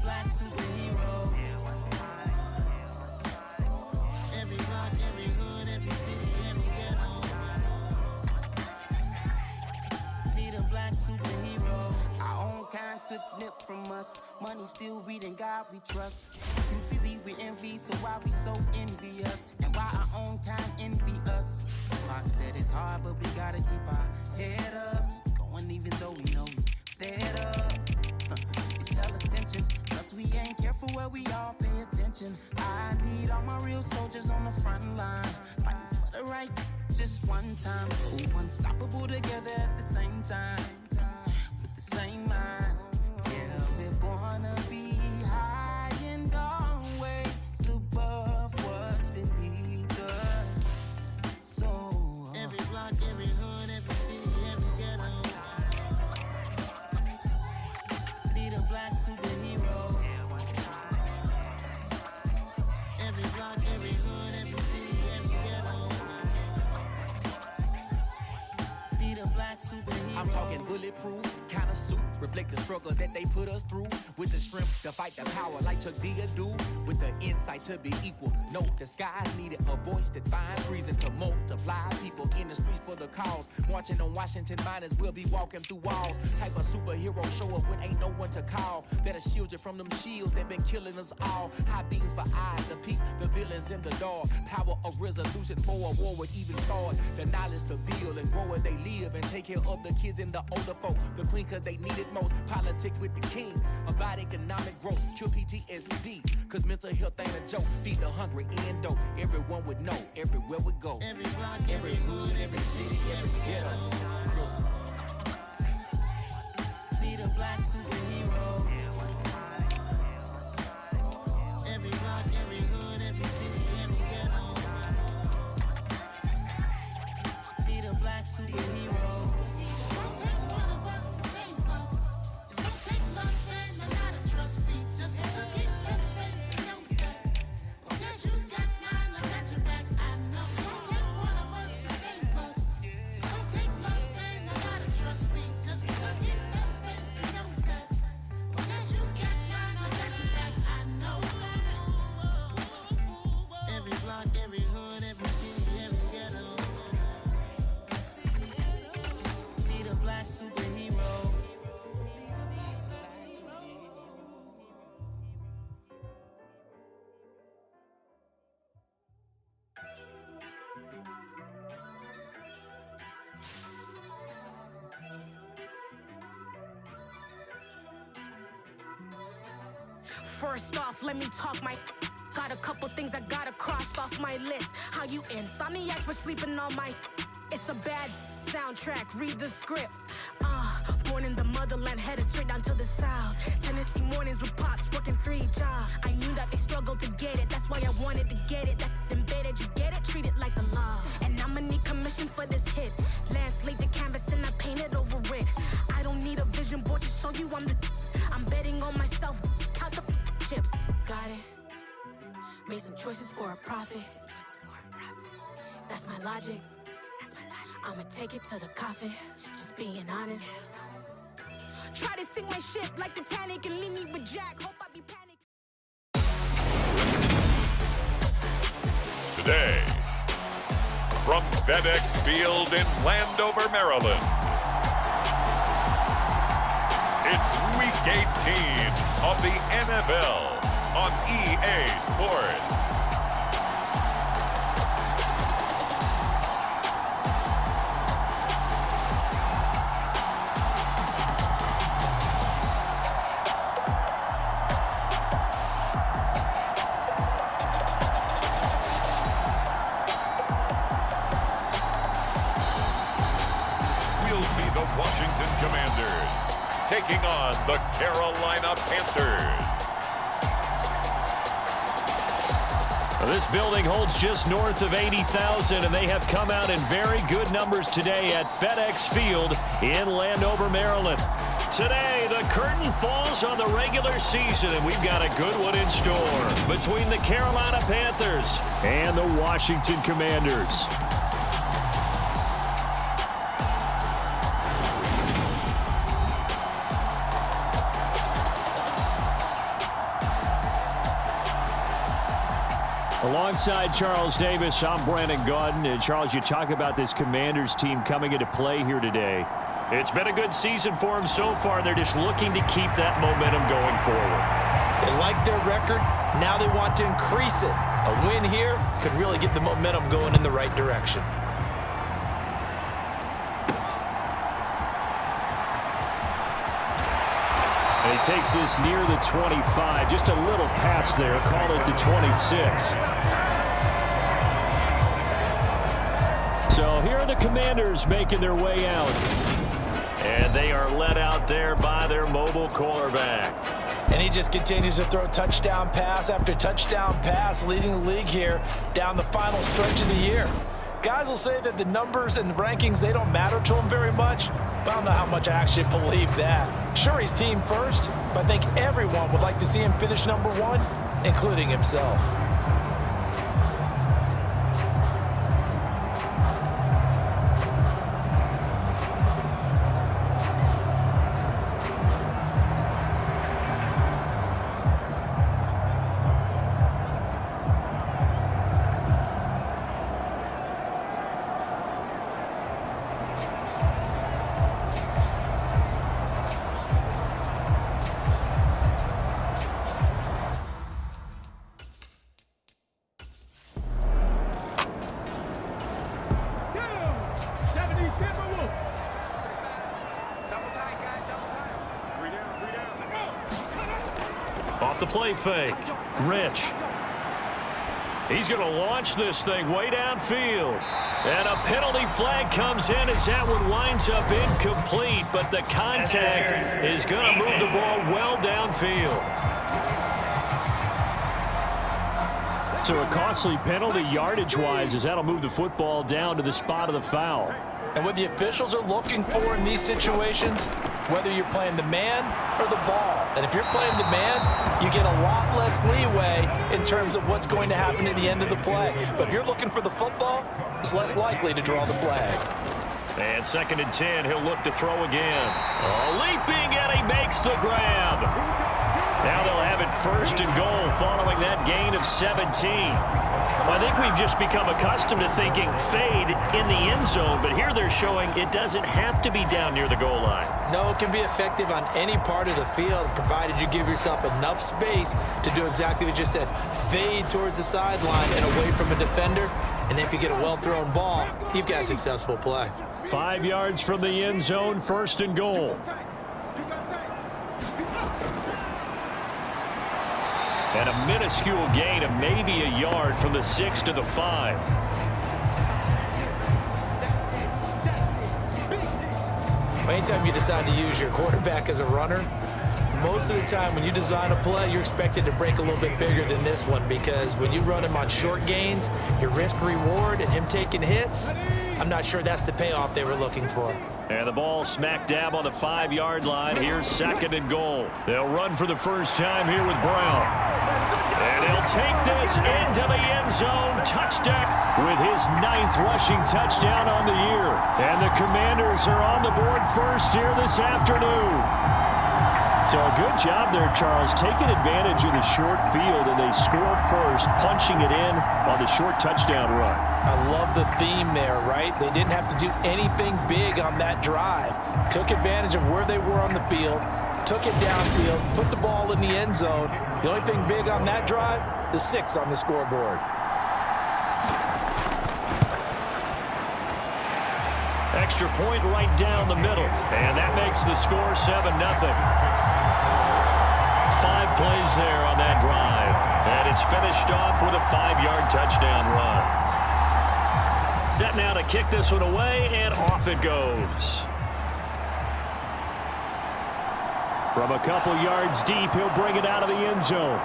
black superhero. Every block, every hood, every city, every ghetto. Need a black superhero. Our own kind took nip from us. Money still reading God we trust. Truthfully we envy, so why we so envious? And why our own kind envy us? Pac said it's hard, but we gotta keep our head up. Keep going even though we know we fed up. It's hella tension, plus we ain't careful where we all pay attention. I need all my real soldiers on the front line, fighting for the right just one time. So unstoppable together at the same time, with the same mind. Yeah, we're born to be high and always above what's beneath us. So every block, every hood, every city, every ghetto. Need a black superhero. Every block, every hood, every city, every ghetto. Need a black superhero. I'm talking bulletproof kind of suit, reflect the struggle that they put us through. With the strength to fight the power like Chuck D do. With the insight to be equal. No, the sky needed a voice that finds reason to multiply. People in the streets for the cause. Marching on Washington miners will be walking through walls. Type of superhero show up when ain't no one to call. That'll shield you from them shields that been killing us all. High beams for eyes to peep the villains in the dark. Power of resolution for a war would even start. The knowledge to build and grow where they live and take care of the kids and the older folk. The clean cause they need it most. Politic with the kings. About economic growth. Cure PTSD. Cause mental health ain't a joke. Feed the hungry and dope. Everyone would know. Everywhere we go. Every block, every hood, every city, every ghetto. Need a black superhero. Every block, every hood, every city, every ghetto. Need a black superhero. It's gonna take one of us to save us. It's gonna take love and a lot of trust. We just got to get that faith and know that. Because you got mine, I got your back. I know it's gonna take one of us to save us. It's gonna take love and a lot of trust. We just got to get that faith and know that. Because you got mine, I got your back. I know. Every block, every hood, every city, every ghetto. Need a black superhero. First off, let me talk my. Got a couple things I gotta cross off my list. How you insomniac for sleeping on my. It's a bad soundtrack, read the script. Born in the motherland, headed straight down to the south. Tennessee mornings with pops, working 3 jobs. I knew that they struggled to get it, that's why I wanted to get it. That embedded, you get it, treat it like a law. And I'ma need commission for this hit. Last laid the canvas and I painted over it. I don't need a vision board to show you I'm betting on myself, count the chips. Got it. Made some choices for a profit. That's my logic. I'ma take it to the coffin. Just being honest. Try to sink my ship like Titanic and leave me with Jack. Hope I be panicked. Today, from FedEx Field in Landover, Maryland, it's Week 18 of the NFL on EA Sports. Washington Commanders taking on the Carolina Panthers. This building holds just north of 80,000, and they have come out in very good numbers today at FedEx Field in Landover, Maryland. Today, the curtain falls on the regular season, and we've got a good one in store between the Carolina Panthers and the Washington Commanders. Alongside Charles Davis, I'm Brandon Gaudin. And Charles, you talk about this Commanders team coming into play here today. It's been a good season for them so far. They're just looking to keep that momentum going forward. They like their record. Now they want to increase it. A win here could really get the momentum going in the right direction. And he takes this near the 25. Just a little pass there. Call it the 26. So here are the Commanders making their way out. And they are led out there by their mobile quarterback. And he just continues to throw touchdown pass after touchdown pass, leading the league here down the final stretch of the year. Guys will say that the numbers and the rankings, they don't matter to him very much. But I don't know how much I actually believe that. Sure, he's team first, but I think everyone would like to see him finish number one, including himself. Off the play fake. Rich. He's going to launch this thing way downfield. And a penalty flag comes in as that one winds up incomplete, but the contact is going to move the ball well downfield. So a costly penalty yardage-wise as that'll move the football down to the spot of the foul. And what the officials are looking for in these situations, whether you're playing the man or the ball. And if you're playing the man, you get a lot less leeway in terms of what's going to happen at the end of the play. But if you're looking for the football, it's less likely to draw the flag. And 2nd and 10, he'll look to throw again. Leaping, and he makes the grab. Now they'll have it 1st and goal following that gain of 17. I think we've just become accustomed to thinking fade in the end zone, but here they're showing it doesn't have to be down near the goal line. No, it can be effective on any part of the field, provided you give yourself enough space to do exactly what you said. Fade towards the sideline and away from a defender, and if you get a well-thrown ball, you've got a successful play. 5 yards from the end zone, 1st and goal. And a minuscule gain of maybe a yard from the 6 to the 5. Anytime you decide to use your quarterback as a runner, most of the time when you design a play, you're expected to break a little bit bigger than this one, because when you run him on short gains, your risk-reward and him taking hits, I'm not sure that's the payoff they were looking for. And the ball smack dab on the 5-yard line. Here's 2nd and goal. They'll run for the first time here with Brown. And he'll take this into the end zone. Touchdown with his 9th rushing touchdown on the year. And the Commanders are on the board first here this afternoon. So a good job there, Charles, taking advantage of the short field, and they score first, punching it in on the short touchdown run. I love the theme there, right? They didn't have to do anything big on that drive. Took advantage of where they were on the field, took it downfield, put the ball in the end zone. The only thing big on that drive, the 6 on the scoreboard. Extra point right down the middle, and that makes the score 7-0. 5 plays there on that drive, and it's finished off with a 5-yard touchdown run. Set now to kick this one away, and off it goes. From a couple yards deep, he'll bring it out of the end zone.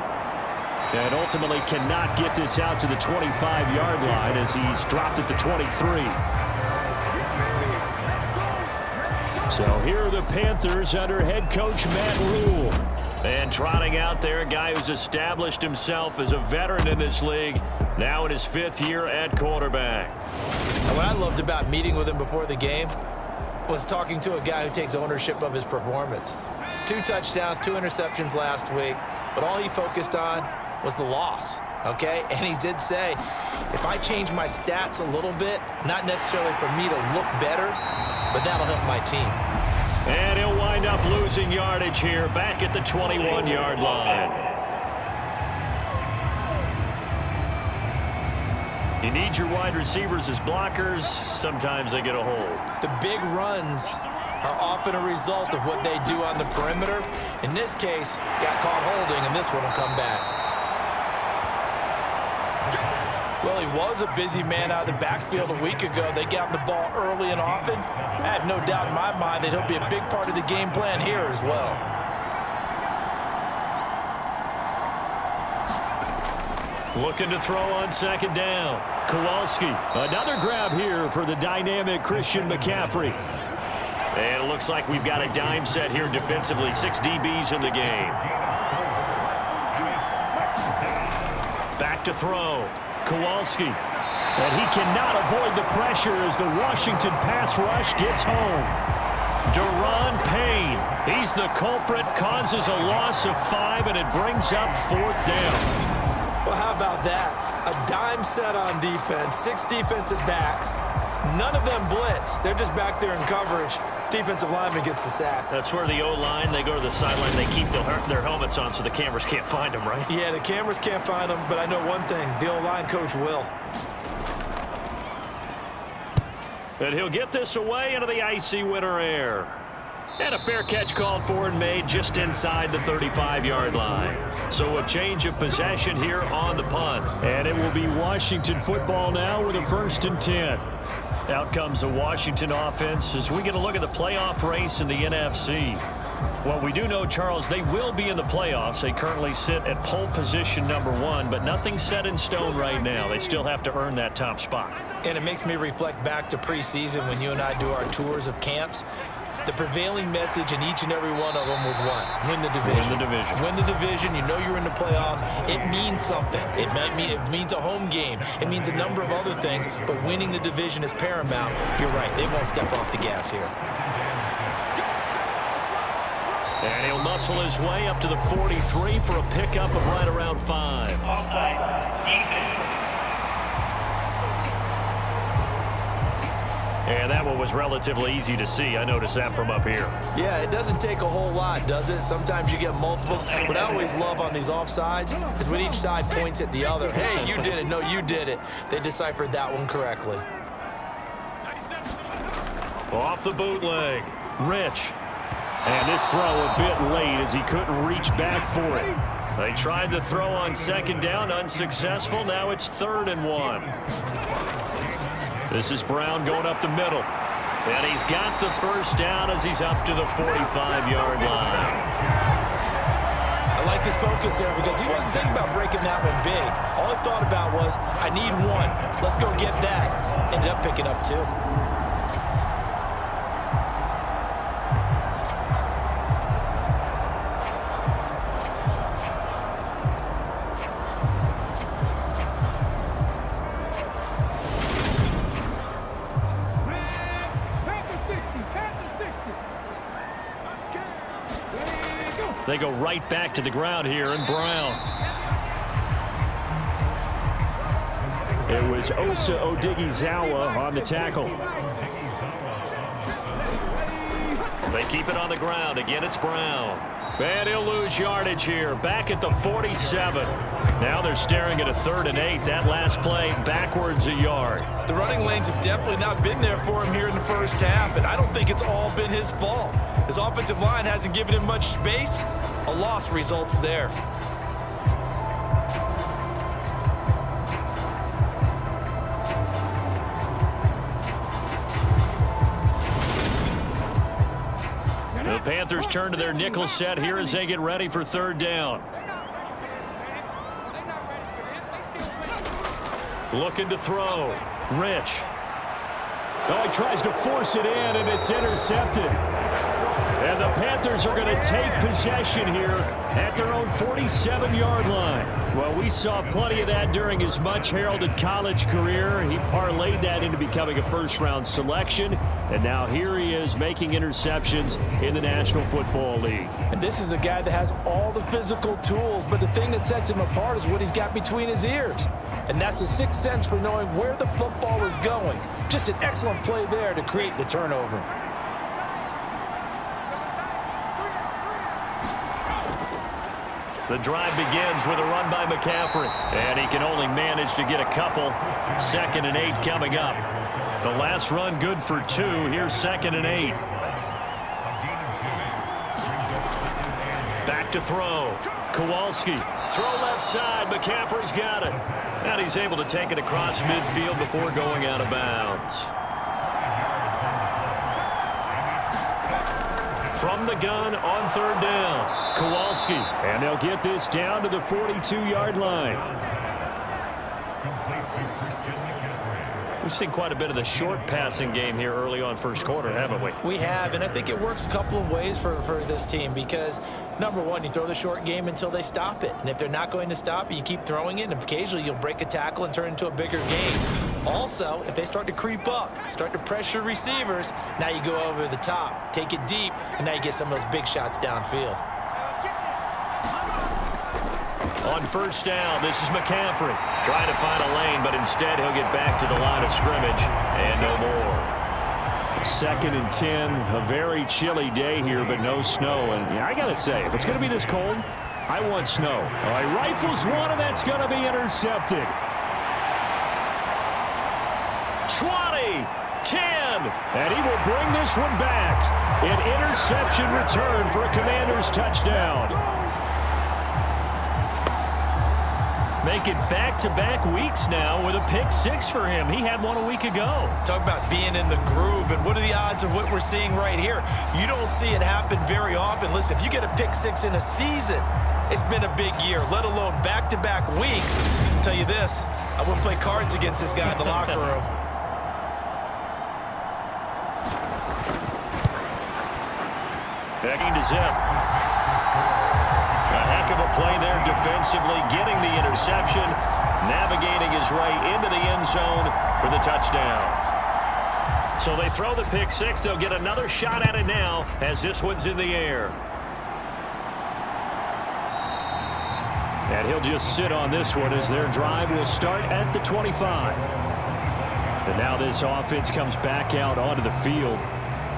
And ultimately cannot get this out to the 25-yard line as he's dropped at the 23. So here are the Panthers under head coach Matt Rule. And trotting out there, a guy who's established himself as a veteran in this league, now in his 5th year at quarterback. And what I loved about meeting with him before the game was talking to a guy who takes ownership of his performance. 2 touchdowns, 2 interceptions last week, but all he focused on was the loss. okay? And he did say, if I change my stats a little bit, not necessarily for me to look better, but that'll help my team. And he'll wind up losing yardage here, back at the 21-yard line. You need your wide receivers as blockers. Sometimes they get a hold. The big runs are often a result of what they do on the perimeter. In this case, got caught holding, and this one will come back. Well, he was a busy man out of the backfield a week ago. They got him the ball early and often. I have no doubt in my mind that he'll be a big part of the game plan here as well. Looking to throw on second down. Kowalski. Another grab here for the dynamic Christian McCaffrey. And it looks like we've got a dime set here defensively. 6 DBs in the game. Back to throw. Kowalski. And he cannot avoid the pressure as the Washington pass rush gets home. Deron Payne. He's the culprit, causes a loss of 5, and it brings up 4th down. Well, how about that? A dime set on defense, 6 defensive backs. None of them blitz. They're just back there in coverage. Defensive lineman gets the sack. That's where the O-line, they go to the sideline, they keep their helmets on so the cameras can't find them, right? Yeah, the cameras can't find them, but I know one thing. The O-line coach will. And he'll get this away into the icy winter air. And a fair catch called for and made just inside the 35-yard line. So a change of possession here on the punt. And it will be Washington football now with a 1st and 10. Out comes the Washington offense as we get a look at the playoff race in the NFC. Well, we do know, Charles, they will be in the playoffs. They currently sit at pole position number 1, but nothing's set in stone right now. They still have to earn that top spot. And it makes me reflect back to preseason when you and I do our tours of camps. The prevailing message in each and every one of them was what? Win the division. Win the division. Win the division. You know you're in the playoffs. It means something. It means a home game. It means a number of other things, but winning the division is paramount. You're right. They won't step off the gas here. And he'll muscle his way up to the 43 for a pickup of right around 5. And that one was relatively easy to see. I noticed that from up here. Yeah, it doesn't take a whole lot, does it? Sometimes you get multiples. What I always love on these offsides is when each side points at the other. Hey, you did it. No, you did it. They deciphered that one correctly. Off the bootleg. Rich. And this throw a bit late as he couldn't reach back for it. They tried the throw on second down, unsuccessful. Now it's 3rd and 1. This is Brown going up the middle. And he's got the 1st down as he's up to the 45-yard line. I like this focus there because he wasn't thinking about breaking that one big. All he thought about was, I need 1. Let's go get that. Ended up picking up 2. They go right back to the ground here, and Brown. It was Osa Odighizuwa on the tackle. They keep it on the ground. Again, it's Brown. And he'll lose yardage here. Back at the 47. Now they're staring at a 3rd and 8. That last play backwards a yard. The running lanes have definitely not been there for him here in the first half, and I don't think it's all been his fault. His offensive line hasn't given him much space. A loss results there. The Panthers turn to their nickel set here as they get ready for 3rd down. Looking to throw. Rich. Oh, he tries to force it in, and it's intercepted. And the Panthers are going to take possession here at their own 47-yard line. Well, we saw plenty of that during his much-heralded college career. He parlayed that into becoming a first-round selection. And now here he is making interceptions in the National Football League. And this is a guy that has all the physical tools, but the thing that sets him apart is what he's got between his ears. And that's the sixth sense for knowing where the football is going. Just an excellent play there to create the turnover. The drive begins with a run by McCaffrey, and he can only manage to get a couple. 2nd and 8 coming up. The last run good for 2. Here's 2nd and 8. Back to throw. Kowalski. Throw left side. McCaffrey's got it. And he's able to take it across midfield before going out of bounds. From the gun on 3rd down. Kowalski. And they'll get this down to the 42-yard line. We've seen quite a bit of the short passing game here early on first quarter, haven't we? We have, and I think it works a couple of ways for this team because, number one, you throw the short game until they stop it. And if they're not going to stop it, you keep throwing it, and occasionally you'll break a tackle and turn it into a bigger game. Also, if they start to creep up, start to pressure receivers, now you go over the top, take it deep, and now you get some of those big shots downfield. On 1st down, this is McCaffrey. Trying to find a lane, but instead he'll get back to the line of scrimmage and no more. 2nd and 10, a very chilly day here, but no snow. And yeah, I got to say, if it's going to be this cold, I want snow. All right, rifles one, and that's going to be intercepted. 20, 10, and he will bring this one back. An interception return for a Commanders touchdown. Make it back-to-back weeks now with a pick 6 for him. He had one a week ago. Talk about being in the groove, and what are the odds of what we're seeing right here? You don't see it happen very often. Listen, if you get a pick 6 in a season, it's been a big year, let alone back-to-back weeks. I'll tell you this, I wouldn't play cards against this guy in the locker room. Backing to Zip. A heck of a play there defensively, getting the interception, navigating his way into the end zone for the touchdown. So they throw the pick 6. They'll get another shot at it now as this one's in the air. And he'll just sit on this one as their drive will start at the 25. And now this offense comes back out onto the field.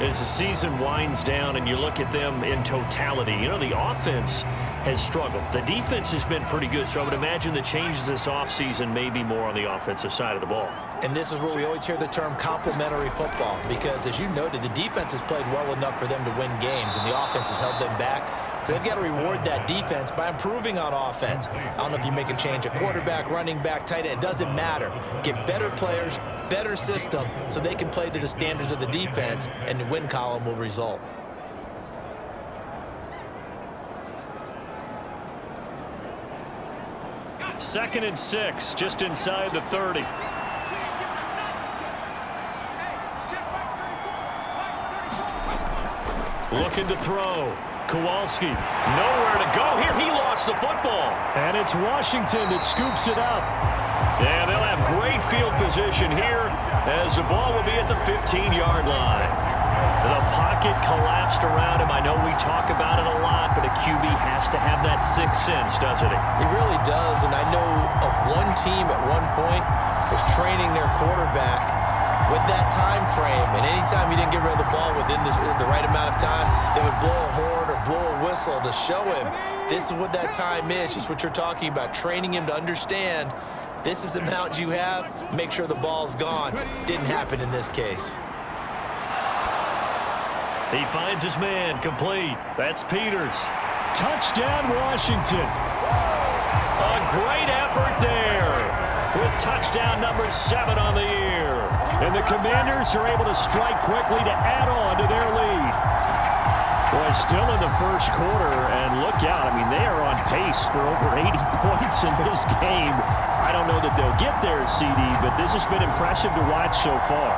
As the season winds down and you look at them in totality, you know, the offense has struggled. The defense has been pretty good, so I would imagine the changes this offseason may be more on the offensive side of the ball. And this is where we always hear the term complementary football because, as you noted, the defense has played well enough for them to win games, and the offense has held them back. So they've got to reward that defense by improving on offense. I don't know if you make a change at quarterback, running back, tight end. It doesn't matter. Get better players, better system, so they can play to the standards of the defense, and the win column will result. Second and 6, just inside the 30. Looking to throw. Kowalski, nowhere to go here. He lost the football. And it's Washington that scoops it up. And they'll have great field position here as the ball will be at the 15-yard line. The pocket collapsed around him. I know we talk about it a lot, but a QB has to have that sixth sense, doesn't he? He really does, and I know of one team at one point was training their quarterback with that time frame, and anytime he didn't get rid of the ball within the right amount of time, they would blow a horn or blow a whistle to show him this is what that time is, just what you're talking about, training him to understand this is the amount you have, make sure the ball's gone. Didn't happen in this case. He finds his man, complete. That's Peters. Touchdown, Washington. A great effort there with touchdown number 7 on the year. And the Commanders are able to strike quickly to add on to their lead. Boy, still in the first quarter, and look out. I mean, they are on pace for over 80 points in this game. I don't know that they'll get there, CD, but this has been impressive to watch so far.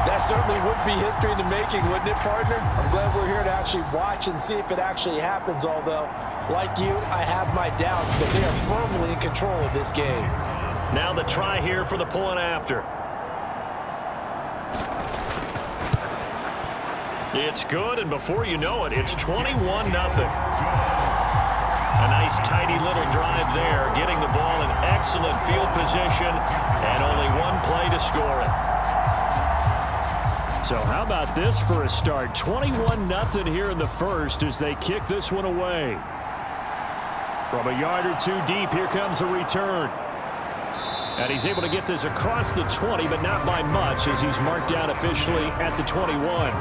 That certainly would be history in the making, wouldn't it, partner? I'm glad we're here to actually watch and see if it actually happens, although, like you, I have my doubts, but they are firmly in control of this game. Now the try here for the point after. It's good, and before you know it, it's 21-0. A nice, tidy little drive there, getting the ball in excellent field position, and only one play to score it. So how about this for a start? 21-0 here in the first as they kick this one away. From a yard or two deep, here comes a return. And he's able to get this across the 20, but not by much, as he's marked down officially at the 21.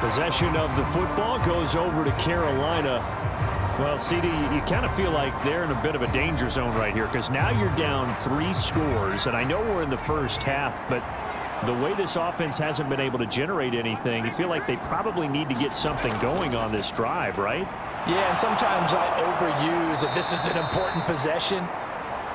Possession of the football goes over to Carolina. Well, CD, you kind of feel like they're in a bit of a danger zone right here because now you're down 3 scores, and I know we're in the first half, but the way this offense hasn't been able to generate anything, you feel like they probably need to get something going on this drive, right? Yeah, and sometimes I overuse that this is an important possession.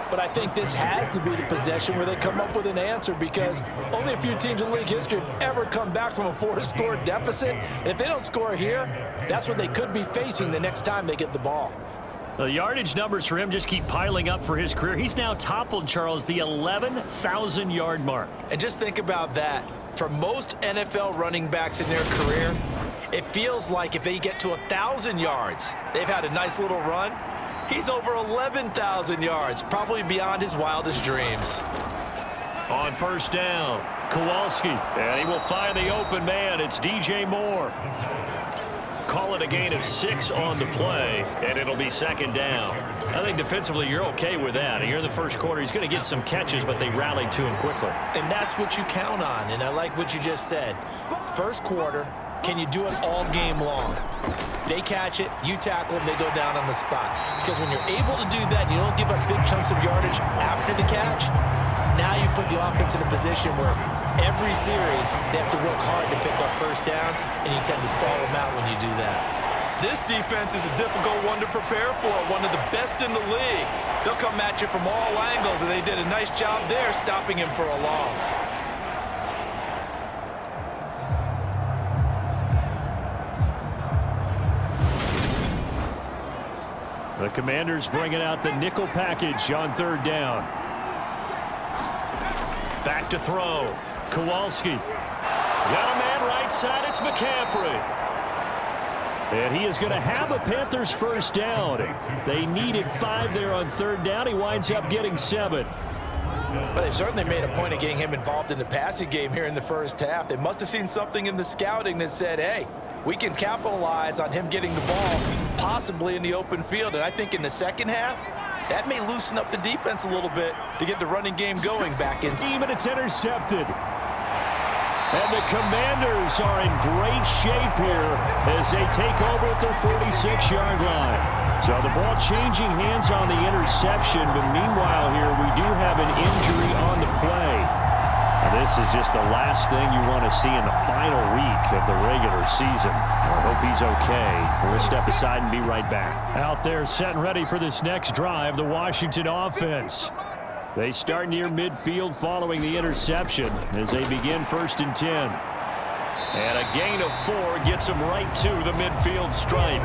But I think this has to be the possession where they come up with an answer because only a few teams in league history have ever come back from a 4-score deficit. And if they don't score here, that's what they could be facing the next time they get the ball. The yardage numbers for him just keep piling up for his career. He's now toppled, Charles, the 11,000-yard mark. And just think about that. For most NFL running backs in their career, it feels like if they get to 1,000 yards, they've had a nice little run. He's over 11,000 yards, probably beyond his wildest dreams. On first down, Kowalski, and he will find the open man. It's DJ Moore. Call it a gain of 6 on the play, and it'll be second down. I think defensively you're okay with that. Here in the first quarter, he's going to get some catches, but they rallied to him quickly. And that's what you count on, and I like what you just said. First quarter, can you do it all game long? They catch it, you tackle them, they go down on the spot. Because when you're able to do that, you don't give up big chunks of yardage after the catch, now you put the offense in a position where every series they have to work hard to pick up first downs, and you tend to stall them out when you do that. This defense is a difficult one to prepare for, one of the best in the league. They'll come at you from all angles, and they did a nice job there stopping him for a loss. The Commanders bringing out the nickel package on third down. Back to throw. Kowalski. Got a man right side. It's McCaffrey. And he is going to have a Panthers first down. They needed 5 there on third down. He winds up getting 7. But they certainly made a point of getting him involved in the passing game here in the first half. They must have seen something in the scouting that said, hey, we can capitalize on him getting the ball possibly in the open field. And I think in the second half, that may loosen up the defense a little bit to get the running game going back in. And it's intercepted. And the Commanders are in great shape here as they take over at their 46-yard line. So the ball changing hands on the interception, but meanwhile here we do have an injury on the play. Now, this is just the last thing you want to see in the final week of the regular season. I hope he's okay. We'll step aside and be right back. Out there set and ready for this next drive, the Washington offense. They start near midfield following the interception as they begin 1st and 10. And a gain of 4 gets them right to the midfield stripe.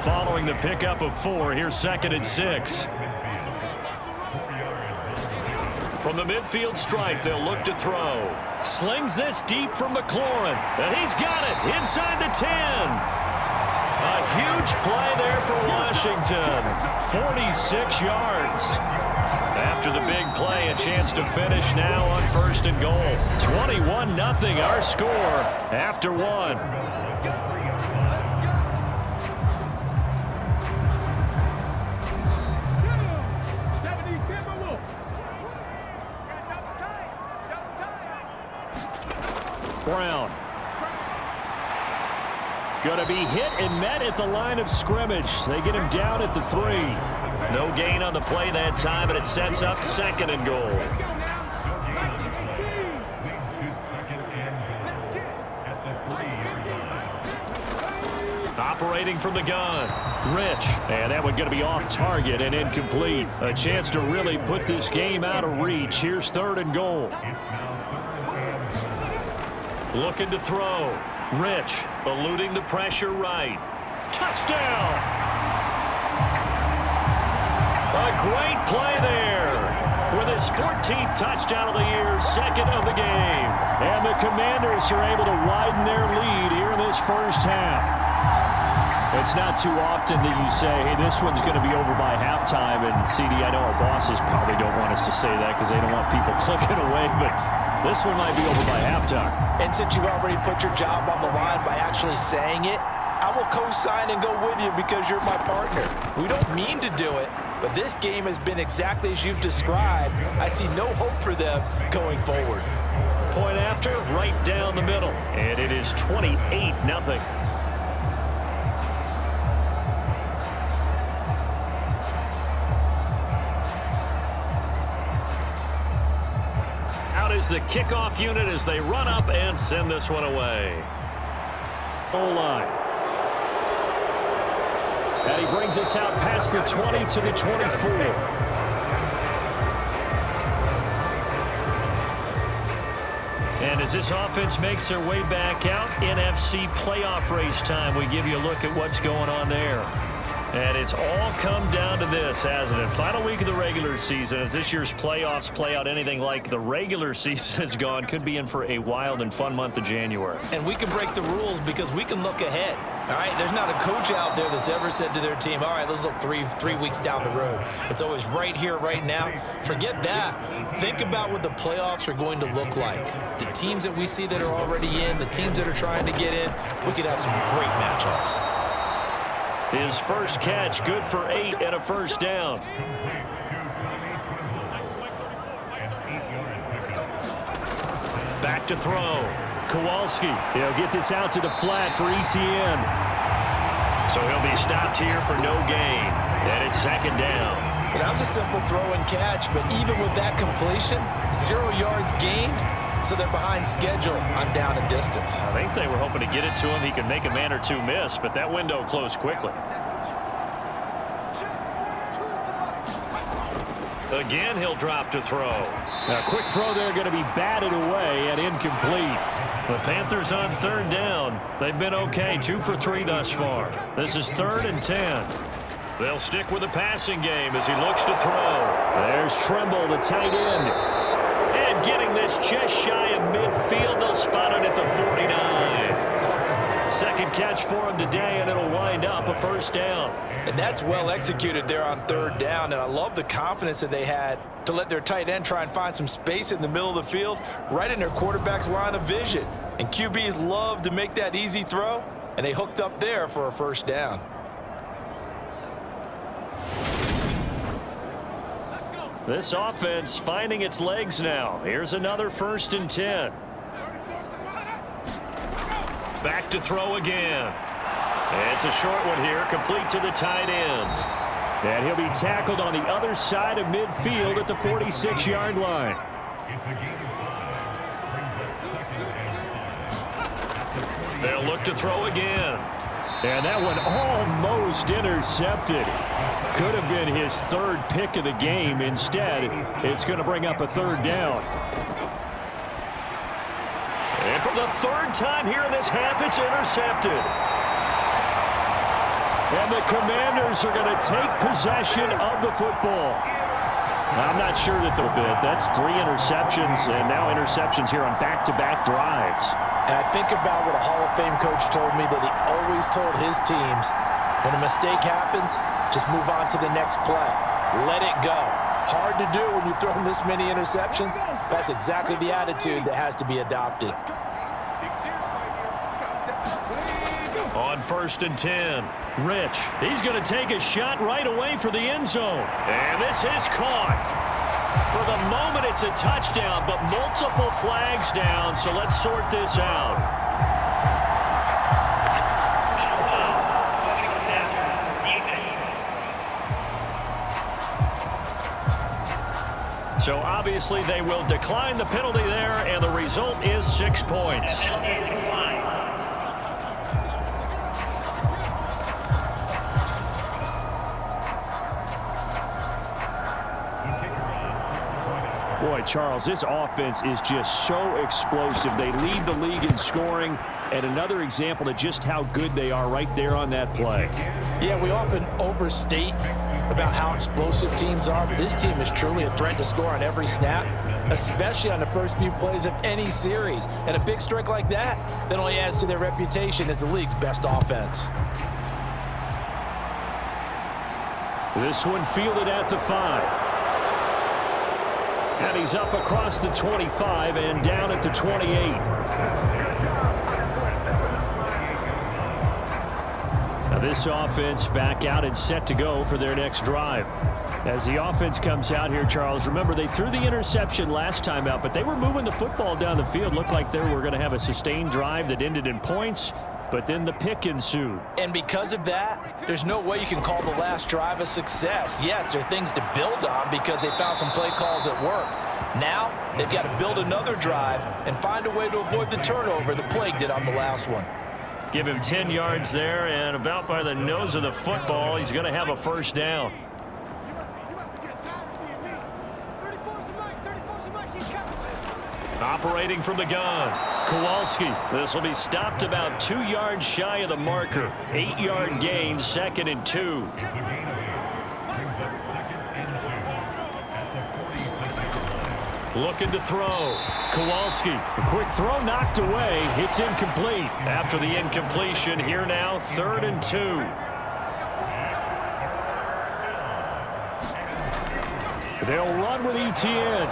Following the pickup of 4, here's 2nd and 6. From the midfield stripe, they'll look to throw. Slings this deep from McLaurin, and he's got it inside the 10. A huge play there for Washington. 46 yards. After the big play, a chance to finish now on 1st and goal. 21-0 our score after 1. Brown. Going to be hit and met at the line of scrimmage. They get him down at the 3. No gain on the play that time, and it sets up 2nd and goal. Separating from the gun. Rich. And that one going to be off target and incomplete. A chance to really put this game out of reach. Here's 3rd and goal. Looking to throw. Rich eluding the pressure right. Touchdown! A great play there. With his 14th touchdown of the year, 2nd of the game. And the Commanders are able to widen their lead here in this first half. It's not too often that you say, hey, this one's going to be over by halftime. And, CD, I know our bosses probably don't want us to say that because they don't want people clicking away, but this one might be over by halftime. And since you've already put your job on the line by actually saying it, I will co-sign and go with you because you're my partner. We don't mean to do it, but this game has been exactly as you've described. I see no hope for them going forward. Point after, right down the middle. And it is 28-0. Out is the kickoff unit as they run up and send this one away. O-line. And he brings us out past the 20 to the 24. And as this offense makes their way back out, NFC playoff race time, we give you a look at what's going on there. And it's all come down to this, hasn't it? Final week of the regular season, as this year's playoffs play out anything like the regular season has gone, could be in for a wild and fun month of January. And we can break the rules because we can look ahead. All right, there's not a coach out there that's ever said to their team, all right, let's look three weeks down the road. It's always right here, right now. Forget that. Think about what the playoffs are going to look like. The teams that we see that are already in, the teams that are trying to get in, we could have some great matchups. His first catch, good for 8 and a first down. Back to throw. Kowalski, he'll get this out to the flat for Etienne. So he'll be stopped here for no gain. And it's 2nd down. Well, that was a simple throw and catch, but even with that completion, 0 yards gained, so they're behind schedule on down and distance. I think they were hoping to get it to him. He could make a man or two miss, but that window closed quickly. Again, he'll drop to throw. A quick throw there going to be batted away and incomplete. The Panthers on 3rd down. They've been okay, 2 for 3 thus far. This is 3rd and 10. They'll stick with the passing game as he looks to throw. There's Tremble, the tight end. And getting this just shy of midfield, they'll spot it at the 49. Second catch for him today, and it'll wind up a first down. And that's well executed there on 3rd down, and I love the confidence that they had to let their tight end try and find some space in the middle of the field, right in their quarterback's line of vision. And QBs love to make that easy throw, and they hooked up there for a first down. This offense finding its legs now. Here's another 1st and 10. Back to throw again. It's a short one here, complete to the tight end. And he'll be tackled on the other side of midfield at the 46-yard line. They'll look to throw again. And that one almost intercepted. Could have been his 3rd pick of the game. Instead, it's going to bring up a 3rd down. And for the 3rd time here in this half, it's intercepted. And the Commanders are going to take possession of the football. I'm not sure that they'll bid. That's 3 interceptions, and now interceptions here on back-to-back drives. And I think about what a Hall of Fame coach told me that he always told his teams, when a mistake happens, just move on to the next play. Let it go. Hard to do when you've thrown this many interceptions. That's exactly the attitude that has to be adopted. On 1st and 10, Rich. He's going to take a shot right away for the end zone. And this is caught. For the moment, it's a touchdown, but multiple flags down, so let's sort this out. So obviously they will decline the penalty there, and the result is 6 points. Boy, Charles, this offense is just so explosive. They lead the league in scoring, and another example of just how good they are right there on that play. Yeah, we often overstate about how explosive teams are, but this team is truly a threat to score on every snap, especially on the first few plays of any series. And a big strike like that only adds to their reputation as the league's best offense. This one fielded at the 5. And he's up across the 25 and down at the 28. Now this offense back out and set to go for their next drive. As the offense comes out here, Charles, remember they threw the interception last time out, but they were moving the football down the field. Looked like they were going to have a sustained drive that ended in points, but then the pick ensued. And because of that, there's no way you can call the last drive a success. Yes, there are things to build on because they found some play calls that work. Now, they've got to build another drive and find a way to avoid the turnover the plague did on the last one. Give him 10 yards there, and about by the nose of the football, he's going to have a first down. Operating from the gun, Kowalski. This will be stopped about 2 yards shy of the marker. 8-yard gain, 2nd and 2. Looking to throw. Kowalski. A quick throw knocked away. It's incomplete. After the incompletion, here now, 3rd and 2. They'll run with Etienne.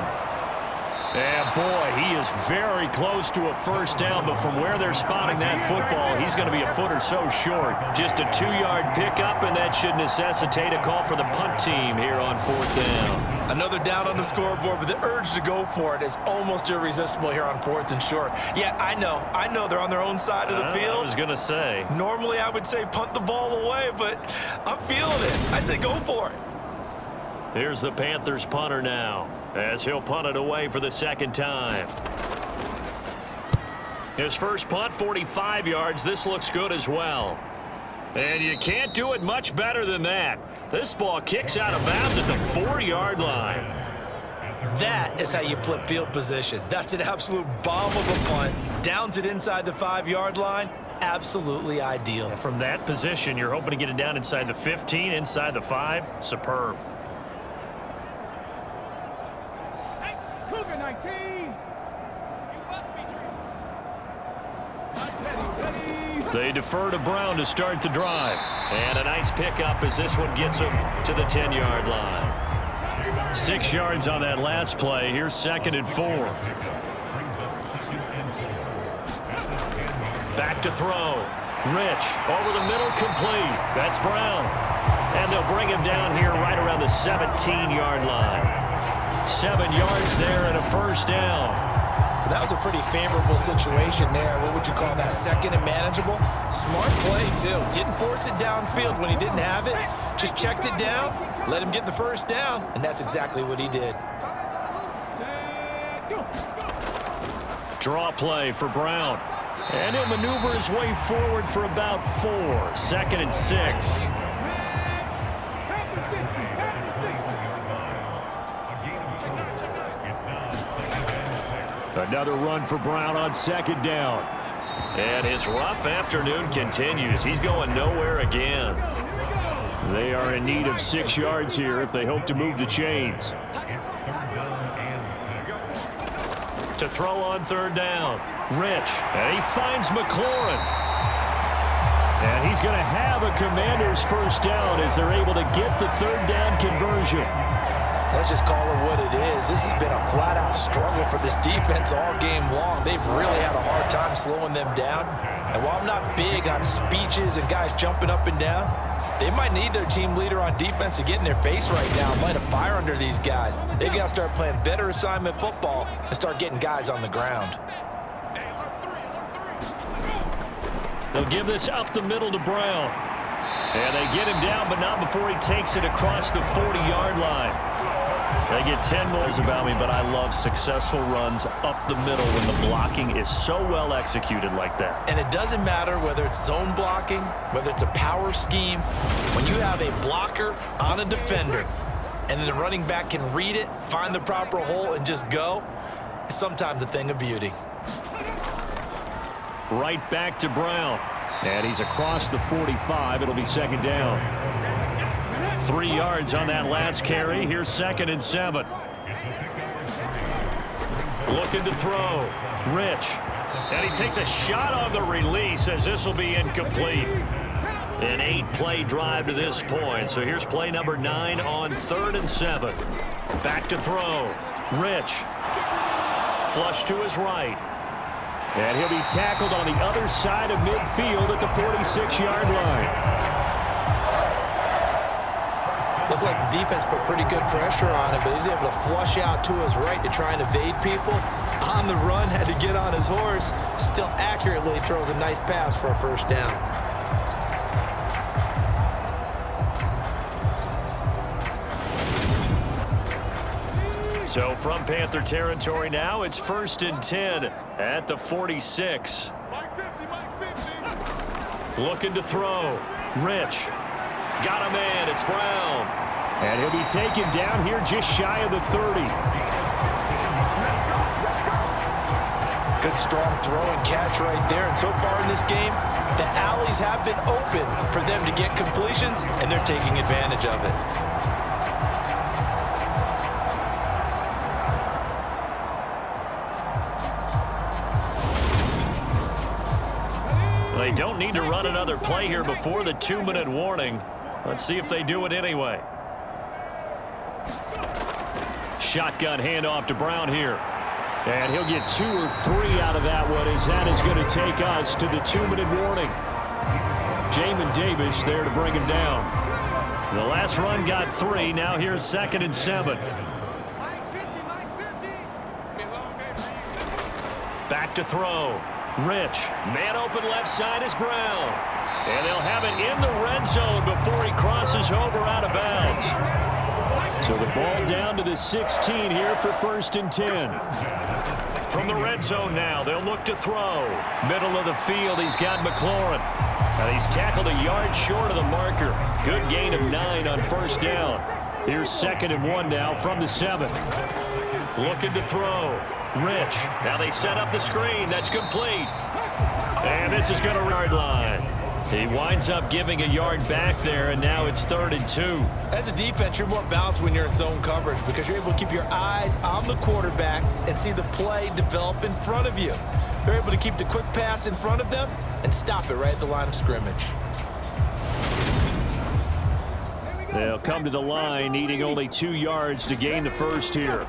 And boy, he is very close to a first down, but from where they're spotting that football, he's going to be a foot or so short. Just a 2-yard pickup, and that should necessitate a call for the punt team here on 4th down. Another down on the scoreboard, but the urge to go for it is almost irresistible here on 4th and short. Yeah, I know they're on their own side of the field. I was going to say. Normally I would say punt the ball away, but I'm feeling it. I say go for it. Here's the Panthers punter now, as he'll punt it away for the 2nd time. His first punt, 45 yards. This looks good as well. And you can't do it much better than that. This ball kicks out of bounds at the 4-yard line. That is how you flip field position. That's an absolute bomb of a punt. Downs it inside the 5-yard line. Absolutely ideal. And from that position, you're hoping to get it down inside the 15, inside the 5. Superb. They defer to Brown to start the drive. And a nice pickup as this one gets him to the 10-yard line. 6 yards on that last play. Here's 2nd and 4. Back to throw. Rich over the middle, complete. That's Brown. And they'll bring him down here right around the 17-yard line. 7 yards there and a first down. That was a pretty favorable situation there. What would you call that? 2nd and manageable? Smart play, too. Didn't force it downfield when he didn't have it. Just checked it down, let him get the first down, and that's exactly what he did. Draw play for Brown. And he'll maneuver his way forward for about 4. 2nd and 6. Another run for Brown on 2nd down. And his rough afternoon continues. He's going nowhere again. They are in need of 6 yards here if they hope to move the chains. To throw on 3rd down. Rich. And he finds McLaurin. And he's going to have a Commanders first down as they're able to get the 3rd down conversion. Let's just call it what it is. This has been a flat-out struggle for this defense all game long. They've really had a hard time slowing them down. And while I'm not big on speeches and guys jumping up and down, they might need their team leader on defense to get in their face right now and light a fire under these guys. They've got to start playing better assignment football and start getting guys on the ground. They'll give this up the middle to Brown. And they get him down, but not before he takes it across the 40-yard line. They get 10 more about me, but I love successful runs up the middle when the blocking is so well executed like that. And it doesn't matter whether it's zone blocking, whether it's a power scheme. When you have a blocker on a defender, and then the running back can read it, find the proper hole, and just go, it's sometimes a thing of beauty. Right back to Brown. And he's across the 45. It'll be second down. 3 yards on that last carry. Here's 2nd and 7. Looking to throw. Rich. And he takes a shot on the release as this will be incomplete. An 8-play drive to this point. So here's play number 9 on 3rd and 7. Back to throw. Rich. Flush to his right. And he'll be tackled on the other side of midfield at the 46-yard line. Looked like the defense put pretty good pressure on him, but he's able to flush out to his right to try and evade people. On the run, had to get on his horse. Still accurately throws a nice pass for a first down. So from Panther territory now, it's 1st and 10 at the 46. Looking to throw. Rich. Got a man. It's Brown. And he'll be taken down here just shy of the 30. Good strong throw and catch right there. And so far in this game, the alleys have been open for them to get completions, and they're taking advantage of it. They don't need to run another play here before the 2-minute warning. Let's see if they do it anyway. Shotgun handoff to Brown here. And he'll get 2 or 3 out of that one as that is going to take us to the 2-minute warning. Jamin Davis there to bring him down. The last run got 3. Now here's 2nd and 7. Back to throw. Rich. Man open left side is Brown. And they'll have it in the red zone before he crosses over out of bounds. So the ball down to the 16 here for 1st and 10. From the red zone now, they'll look to throw. Middle of the field, he's got McLaurin. And he's tackled a yard short of the marker. Good gain of 9 on 1st down. Here's 2nd and 1 now from the 7. Looking to throw. Rich. Now they set up the screen. That's complete. And this is going to yard line. He winds up giving a yard back there, and now it's 3rd and 2. As a defense, you're more balanced when you're in zone coverage because you're able to keep your eyes on the quarterback and see the play develop in front of you. They're able to keep the quick pass in front of them and stop it right at the line of scrimmage. They'll come to the line, needing only 2 yards to gain the first here.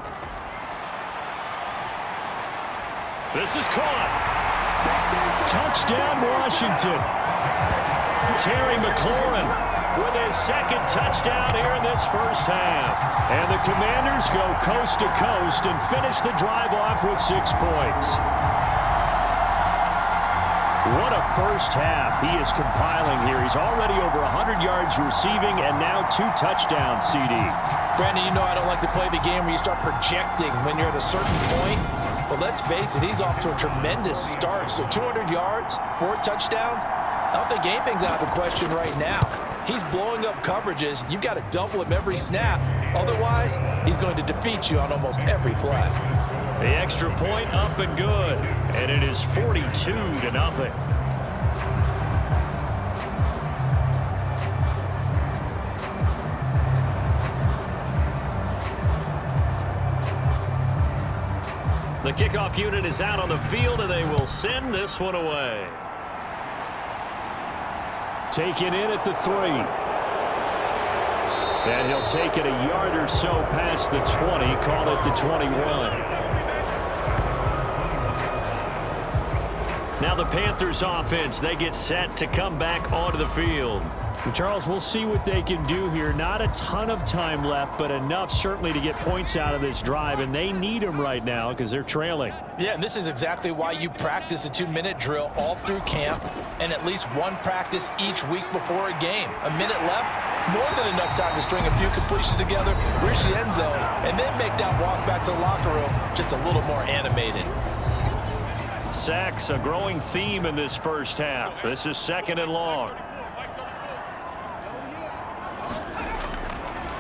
This is caught. Touchdown, Washington. Terry McLaurin with his 2nd touchdown here in this first half. And the Commanders go coast to coast and finish the drive off with 6 points. What a first half he is compiling here. He's already over 100 yards receiving and now 2 touchdowns, CD. Brandon, you know I don't like to play the game where you start projecting when you're at a certain point. But let's face it, he's off to a tremendous start. So 200 yards, 4 touchdowns. I don't think anything's out of the question right now. He's blowing up coverages. You've got to double him every snap. Otherwise, he's going to defeat you on almost every play. The extra point up and good. And it is 42-0. The kickoff unit is out on the field, and they will send this one away. Taken in at the 3. And he'll take it a yard or so past the 20, call it the 21. Now the Panthers offense, they get set to come back onto the field. Charles, we'll see what they can do here. Not a ton of time left, but enough certainly to get points out of this drive, and they need them right now because they're trailing. Yeah, and this is exactly why you practice a 2-minute drill all through camp and at least 1 practice each week before a game. A minute left, more than enough time to string a few completions together, reach the end zone, and then make that walk back to the locker room just a little more animated. Sacks, a growing theme in this first half. This is 2nd and long.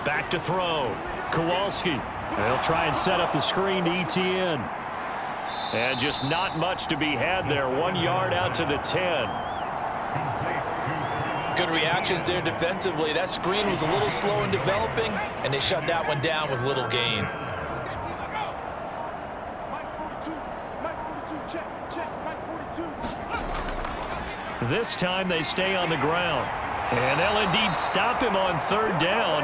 Back to throw. Kowalski. They'll try and set up the screen to ETN. And just not much to be had there. 1 yard out to the 10. Good reactions there defensively. That screen was a little slow in developing, and they shut that one down with little gain. This time they stay on the ground. And they'll indeed stop him on 3rd down.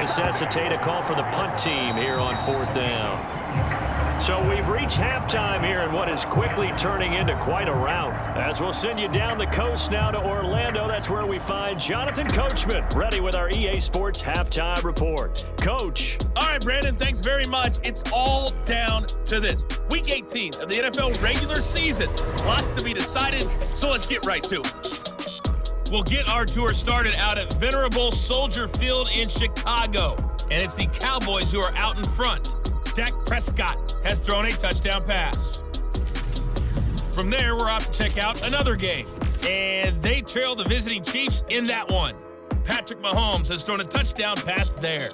Necessitate a call for the punt team here on 4th down. So we've reached halftime here in what is quickly turning into quite a rout. As we'll send you down the coast now to Orlando. That's where we find Jonathan Coachman ready with our EA Sports Halftime Report. Coach. All right, Brandon, thanks very much. It's all down to this. Week 18 of the NFL regular season. Lots to be decided, so let's get right to it. We'll get our tour started out at Venerable Soldier Field in Chicago. And it's the Cowboys who are out in front. Dak Prescott has thrown a touchdown pass. From there, we're off to check out another game. And they trail the visiting Chiefs in that one. Patrick Mahomes has thrown a touchdown pass there.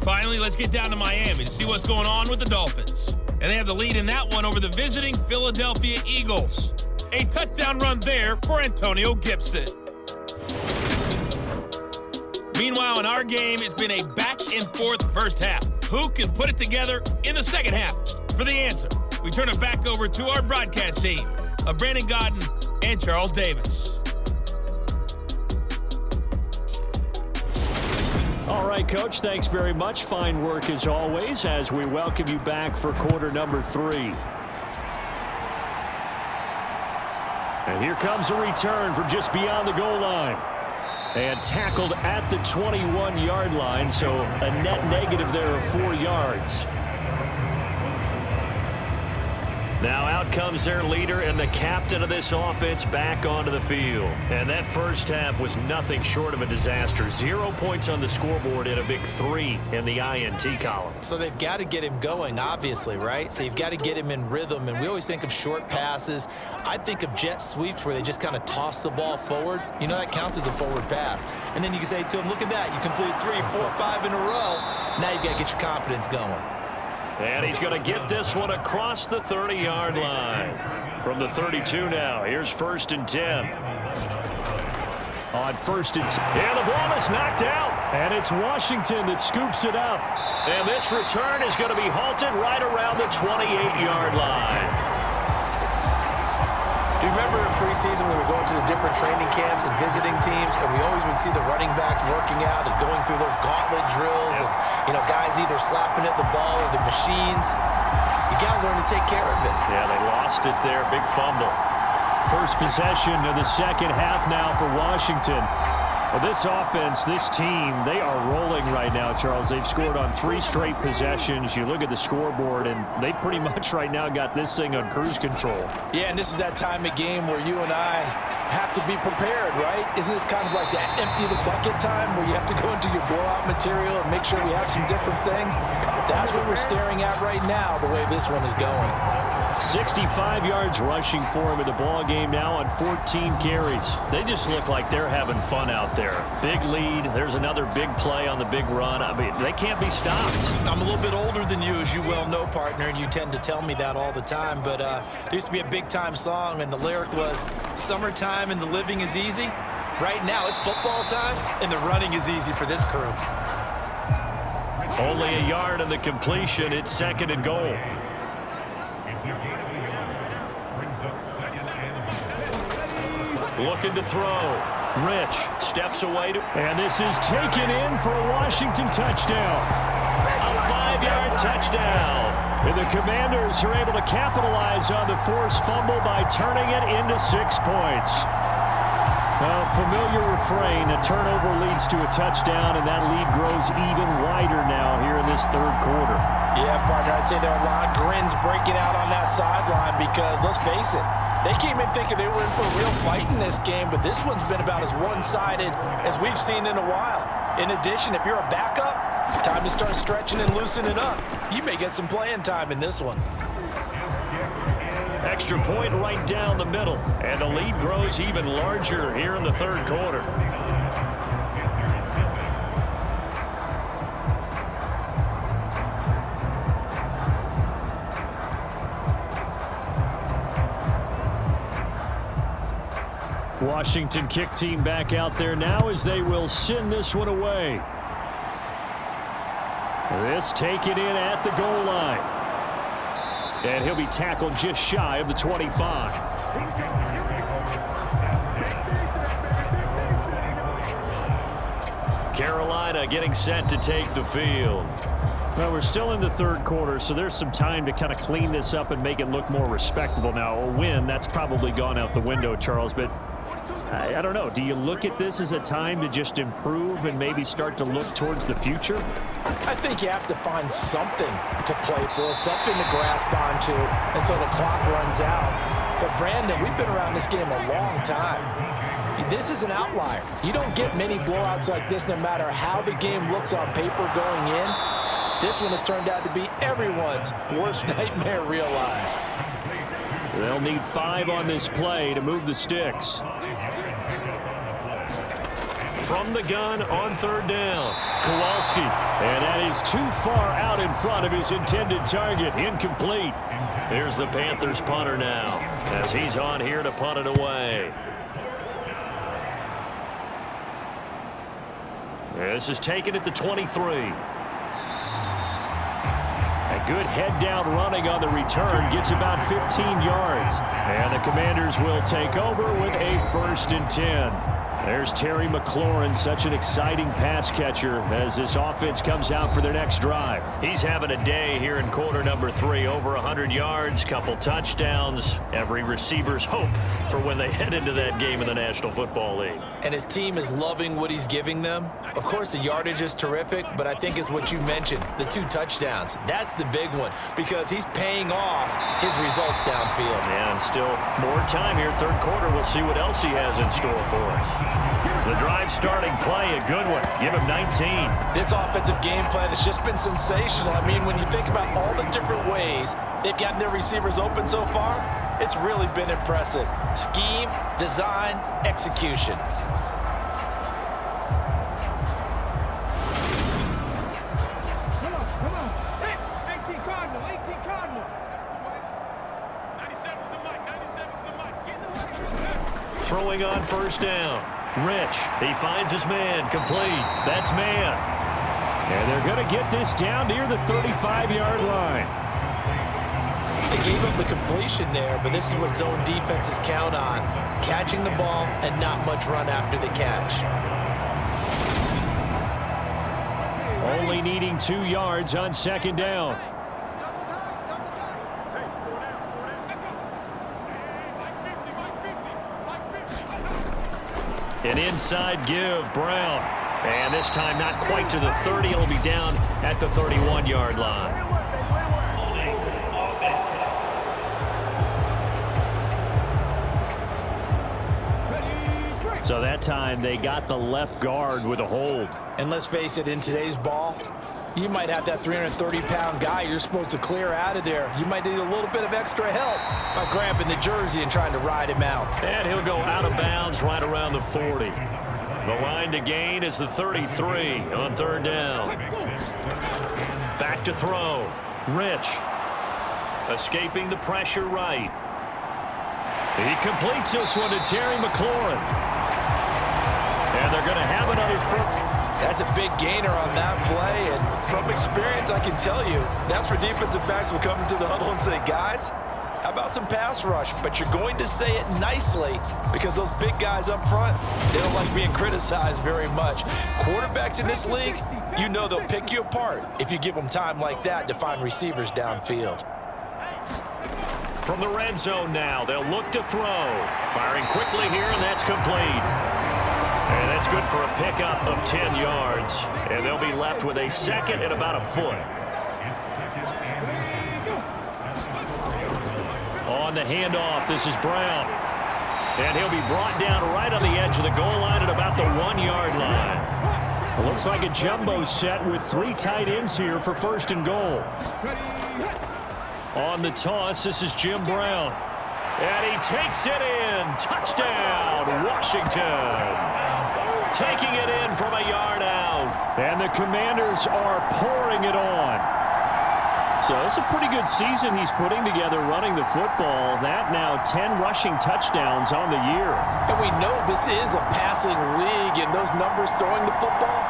Finally, let's get down to Miami to see what's going on with the Dolphins. And they have the lead in that one over the visiting Philadelphia Eagles. A touchdown run there for Antonio Gibson. Meanwhile, in our game, it's been a back-and-forth first half. Who can put it together in the second half? For the answer, we turn it back over to our broadcast team of Brandon Godden and Charles Davis. All right, Coach, thanks very much. Fine work as always as we welcome you back for quarter number 3. And here comes a return from just beyond the goal line. And tackled at the 21-yard line, so a net negative there of 4 yards. Now out comes their leader and the captain of this offense back onto the field. And that first half was nothing short of a disaster. 0 points on the scoreboard and a big 3 in the INT column. So they've got to get him going, obviously, right? So you've got to get him in rhythm. And we always think of short passes. I think of jet sweeps where they just kind of toss the ball forward. You know, that counts as a forward pass. And then you can say to him, look at that. You completed 3, 4, 5 in a row. Now you've got to get your confidence going. And he's going to get this one across the 30-yard line. From the 32 now, here's 1st and 10. On 1st and 10. And the ball is knocked out. And it's Washington that scoops it up. And this return is going to be halted right around the 28-yard line. Do you remember in preseason we were going to the different training camps and visiting teams, and we always would see the running backs working out and going through those gauntlet drills, and, you know, guys either slapping at the ball or the machines. You got to learn to take care of it. Yeah, they lost it there. Big fumble. First possession of the second half now for Washington. Well, this offense, this team, they are rolling right now, Charles. They've scored on 3 straight possessions. You look at the scoreboard, and they pretty much right now got this thing on cruise control. Yeah, and this is that time of game where you and I have to be prepared, right? Isn't this kind of like that empty the bucket time where you have to go into your blowout material and make sure we have some different things? That's what we're staring at right now, the way this one is going. 65 yards rushing for him in the ball game now on 14 carries. They just look like they're having fun out there. Big lead. There's another big play on the big run. I mean, they can't be stopped. I'm a little bit older than you, as you well know, partner, and you tend to tell me that all the time. But there used to be a big-time song, and the lyric was, "Summertime and the living is easy." Right now, it's football time, and the running is easy for this crew. Only a yard on the completion. It's 2nd and goal. Looking to throw. Rich steps away. And this is taken in for a Washington touchdown. A 5-yard touchdown. And the Commanders are able to capitalize on the forced fumble by turning it into 6 points. A familiar refrain. A turnover leads to a touchdown, and that lead grows even wider now here in this 3rd quarter. Yeah, partner, I'd say there are a lot of grins breaking out on that sideline because, let's face it, they came in thinking they were in for a real fight in this game, but this one's been about as one-sided as we've seen in a while. In addition, if you're a backup, time to start stretching and loosening up. You may get some playing time in this one. extra point right down the middle. And the lead grows even larger here in the third quarter. Washington kick team back out there now as they will send this one away. This taken in at the goal line. And he'll be tackled just shy of the 25. Carolina getting set to take the field. Well, we're still in the third quarter, so there's some time to kind of clean this up and make it look more respectable. Now, a win, that's probably gone out the window, Charles, but I don't know. Do you look at this as a time to just improve and maybe start to look towards the future? I think you have to find something to play for, something to grasp onto until the clock runs out. But, Brandon, we've been around this game a long time. This is an outlier. You don't get many blowouts like this no matter how the game looks on paper going in. This one has turned out to be everyone's worst nightmare realized. They'll need 5 on this play to move the sticks. From the gun on third down, Kowalski. And that is too far out in front of his intended target. Incomplete. Here's the Panthers punter now as he's on here to punt it away. This is taken at the 23. A good head down running on the return gets about 15 yards. And the Commanders will take over with a 1st and 10. There's Terry McLaurin, such an exciting pass catcher as this offense comes out for their next drive. He's having a day here in quarter number 3. Over 100 yards, couple touchdowns. Every receiver's hope for when they head into that game in the National Football League. And his team is loving what he's giving them. Of course, the yardage is terrific, but I think is what you mentioned, the 2 touchdowns. That's the big one because he's paying off his results downfield. And still more time here, third quarter. We'll see what else he has in store for us. The drive starting play, a good one. Give him 19. This offensive game plan has just been sensational. I mean, when you think about all the different ways they've gotten their receivers open so far, it's really been impressive. Scheme, design, execution. Come on. Hey, 18 Cardinal. 18 Cardinal. 97's the mic. 97's the mic. Get the way. Throwing on first down. Rich, he finds his man, complete. That's man. And they're going to get this down near the 35-yard line. They gave up the completion there, but this is what zone defenses count on. Catching the ball and not much run after the catch. Only needing 2 yards on second down. An inside give, Brown. And this time not quite to the 30. It'll be down at the 31-yard line. So that time they got the left guard with a hold. And let's face it, in today's ball, you might have that 330-pound guy you're supposed to clear out of there. You might need a little bit of extra help by grabbing the jersey and trying to ride him out. And he'll go out of bounds right around the 40. The line to gain is the 33 on third down. Back to throw. Rich. Escaping the pressure right. He completes this one to Terry McLaurin. And they're going to have another first. That's a big gainer on that play, and from experience, I can tell you, that's where defensive backs will come into the huddle and say, guys, how about some pass rush? But you're going to say it nicely because those big guys up front, they don't like being criticized very much. Quarterbacks in this league, you know they'll pick you apart if you give them time like that to find receivers downfield. From the red zone now, they'll look to throw. Firing quickly here, and that's complete. And that's good for a pickup of 10 yards. And they'll be left with a second and about a foot. On the handoff, this is Brown. And he'll be brought down right on the edge of the goal line at about the 1-yard line. It looks like a jumbo set with 3 tight ends here for 1st and goal. On the toss, this is Jim Brown. And he takes it in. Touchdown, Washington. Taking it in from a yard out. And the Commanders are pouring it on. So it's a pretty good season he's putting together running the football. That now 10 rushing touchdowns on the year. And we know this is a passing league, and those numbers throwing the football,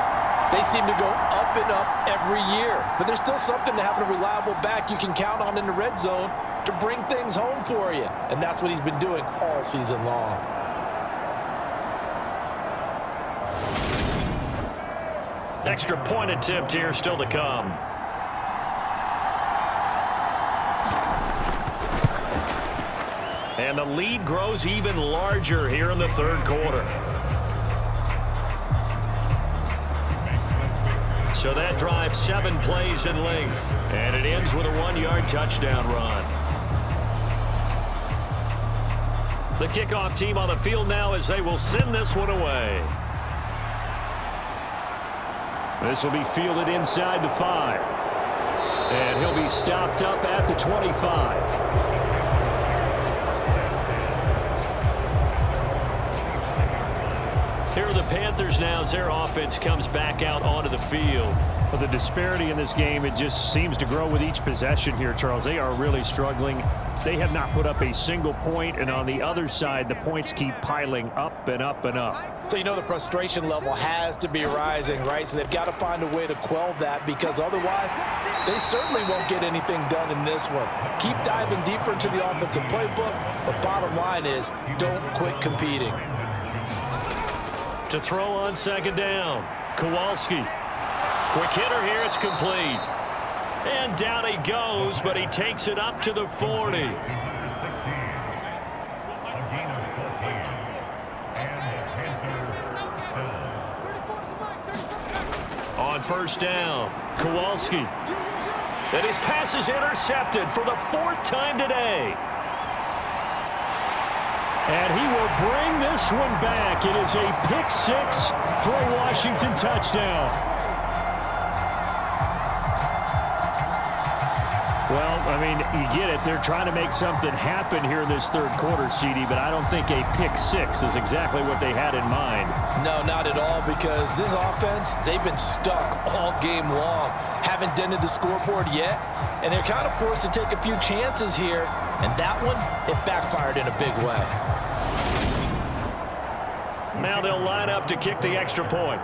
they seem to go up and up every year. But there's still something to having a reliable back you can count on in the red zone to bring things home for you. And that's what he's been doing all season long. Extra point attempt here still to come. And the lead grows even larger here in the third quarter. So that drive 7 plays in length. And it ends with a 1-yard touchdown run. The kickoff team on the field now as they will send this one away. This will be fielded inside the 5. And he'll be stopped up at the 25. Here are the Panthers now as their offense comes back out onto the field. Well, the disparity in this game, it just seems to grow with each possession here, Charles. They are really struggling. They have not put up a single point, and on the other side, the points keep piling up and up and up. So you know the frustration level has to be rising, right? So they've got to find a way to quell that, because otherwise they certainly won't get anything done in this one. Keep diving deeper into the offensive playbook, but bottom line is don't quit competing. To throw on second down, Kowalski. Quick hitter here, it's complete. And down he goes, but he takes it up to the 40. On first down, Kowalski. And his pass is intercepted for the 4th time today. And he will bring this one back. It is a pick 6 for a Washington touchdown. Well, I mean, you get it. They're trying to make something happen here in this third quarter, CD, but I don't think a pick 6 is exactly what they had in mind. No, not at all, because this offense, they've been stuck all game long. Haven't dented the scoreboard yet, and they're kind of forced to take a few chances here, and that one, it backfired in a big way. Now they'll line up to kick the extra point.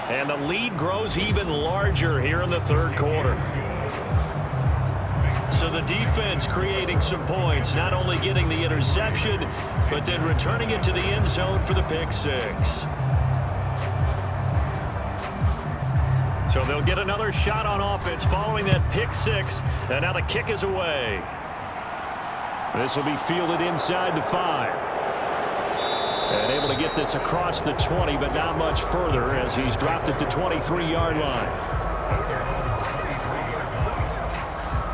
And the lead grows even larger here in the third quarter. So the defense creating some points, not only getting the interception, but then returning it to the end zone for the pick 6. So they'll get another shot on offense following that pick 6, and now the kick is away. This will be fielded inside the 5. And able to get this across the 20, but not much further as he's dropped it to 23-yard line.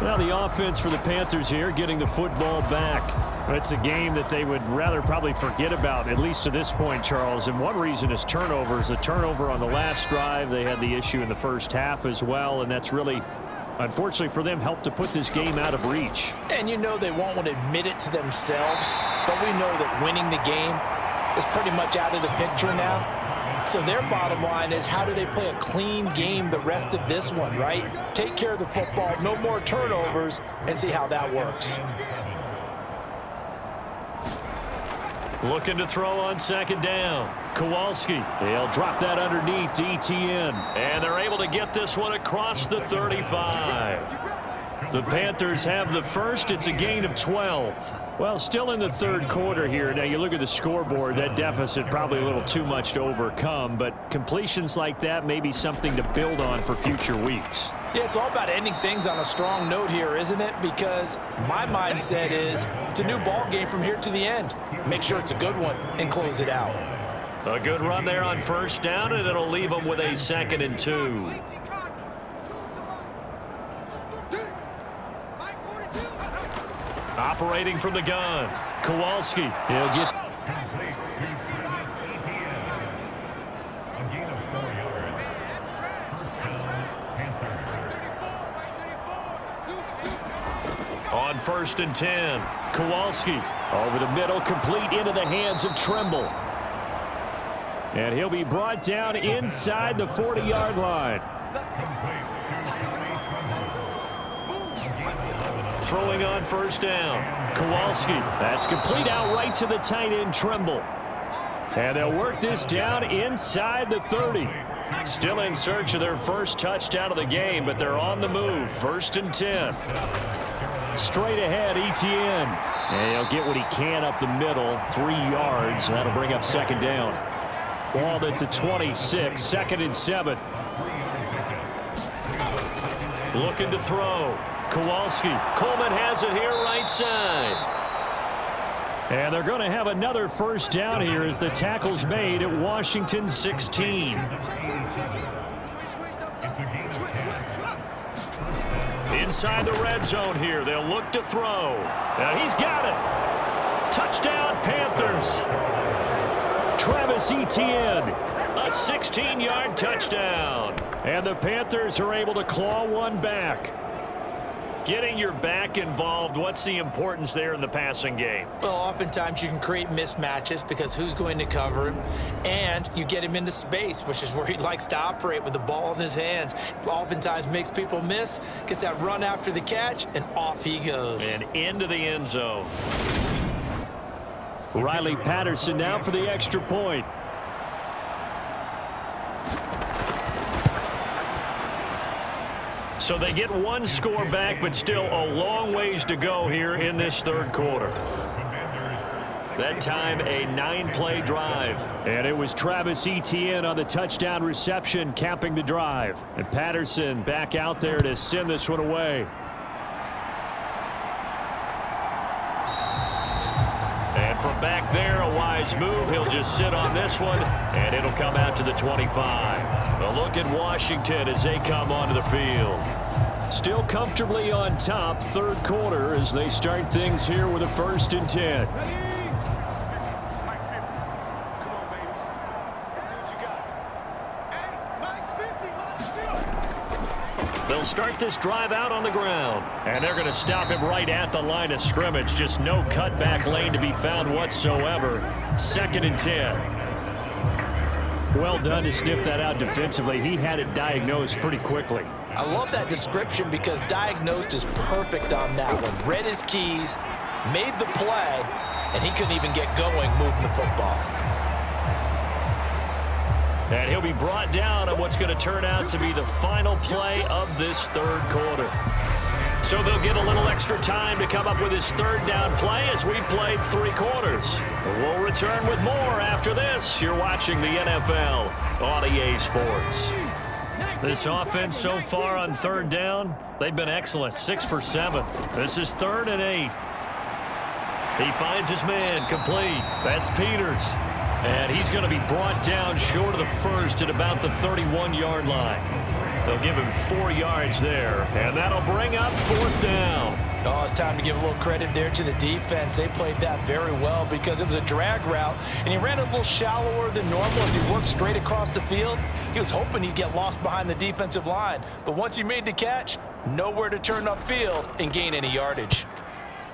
Now the offense for the Panthers here getting the football back. It's a game that they would rather probably forget about, at least to this point, Charles. And one reason is turnovers. A turnover on the last drive. They had the issue in the first half as well, and that's really, unfortunately for them, helped to put this game out of reach. And you know they won't want to admit it to themselves, but we know that winning the game is pretty much out of the picture now. So their bottom line is, how do they play a clean game the rest of this one, right? Take care of the football, no more turnovers, and see how that works. Looking to throw on second down. Kowalski. He'll drop that underneath to ETN. And they're able to get this one across the 35. The Panthers have the first. It's a gain of 12. Well, still in the third quarter here. Now, you look at the scoreboard, that deficit probably a little too much to overcome, but completions like that may be something to build on for future weeks. Yeah, it's all about ending things on a strong note here, isn't it? Because my mindset is it's a new ball game from here to the end. Make sure it's a good one and close it out. A good run there on first down, and it'll leave them with a 2nd and 2. Operating from the gun, Kowalski. He'll get. On 1st and 10, Kowalski over the middle, complete into the hands of Trimble. And he'll be brought down inside the 40-yard line. Throwing on 1st down, Kowalski. That's complete out right to the tight end, Trimble. And they'll work this down inside the 30. Still in search of their first touchdown of the game, but they're on the move. 1st and 10. Straight ahead, Etienne. And he'll get what he can up the middle, 3 yards. And that'll bring up 2nd down. Ball at the 26, 2nd and 7. Looking to throw. Kowalski. Coleman has it here right side. And they're going to have another 1st down here as the tackle's made at Washington 16. Inside the red zone here. They'll look to throw. And he's got it. Touchdown, Panthers. Travis Etienne, a 16-yard touchdown. And the Panthers are able to claw one back. Getting your back involved, what's the importance there in the passing game? Well, oftentimes you can create mismatches because who's going to cover him, and you get him into space, which is where he likes to operate with the ball in his hands. Oftentimes makes people miss, gets that run after the catch, and off he goes. And into the end zone. Riley Patterson now for the extra point. So they get one score back, but still a long ways to go here in this 3rd quarter. That time, a 9-play drive. And it was Travis Etienne on the touchdown reception, capping the drive. And Patterson back out there to send this one away. And from back there, a wise move. He'll just sit on this one, and it'll come out to the 25. A look at Washington as they come onto the field. Still comfortably on top, 3rd quarter, as they start things here with a 1st and 10. They'll start this drive out on the ground, and they're going to stop him right at the line of scrimmage. Just no cutback lane to be found whatsoever. 2nd and 10. Well done to sniff that out defensively. He had it diagnosed pretty quickly. I love that description because diagnosed is perfect on that one. Read his keys, made the play, and he couldn't even get going moving the football. And he'll be brought down on what's going to turn out to be the final play of this 3rd quarter. So they'll get a little extra time to come up with his 3rd down play as we've played 3 quarters. We'll return with more after this. You're watching the NFL on EA Sports. This offense so far on 3rd down, they've been excellent. 6 for 7. This is 3rd and 8. He finds his man complete. That's Peters. And he's going to be brought down short of the 1st at about the 31-yard line. They'll give him 4 yards there, and that'll bring up 4th down. Oh, it's time to give a little credit there to the defense. They played that very well because it was a drag route, and he ran a little shallower than normal as he worked straight across the field. He was hoping he'd get lost behind the defensive line, but once he made the catch, nowhere to turn upfield and gain any yardage.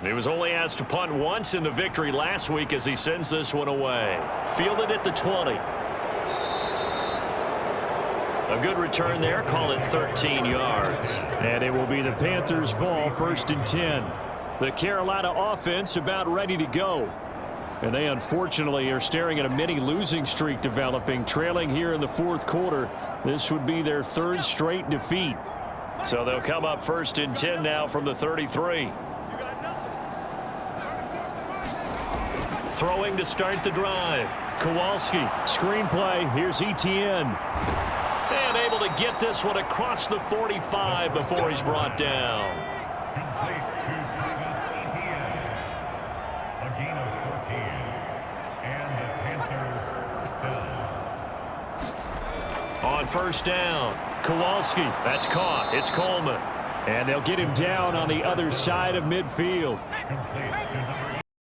He was only asked to punt once in the victory last week as he sends this one away. Fielded at the 20. A good return there. Call it 13 yards. And it will be the Panthers' ball, 1st and 10. The Carolina offense about ready to go. And they unfortunately are staring at a mini losing streak developing, trailing here in the 4th quarter. This would be their 3rd straight defeat. So they'll come up 1st and 10 now from the 33. Throwing to start the drive. Kowalski, screenplay. Here's Etienne. And able to get this one across the 45 before he's brought down. On 1st down, Kowalski. That's caught. It's Coleman. And they'll get him down on the other side of midfield.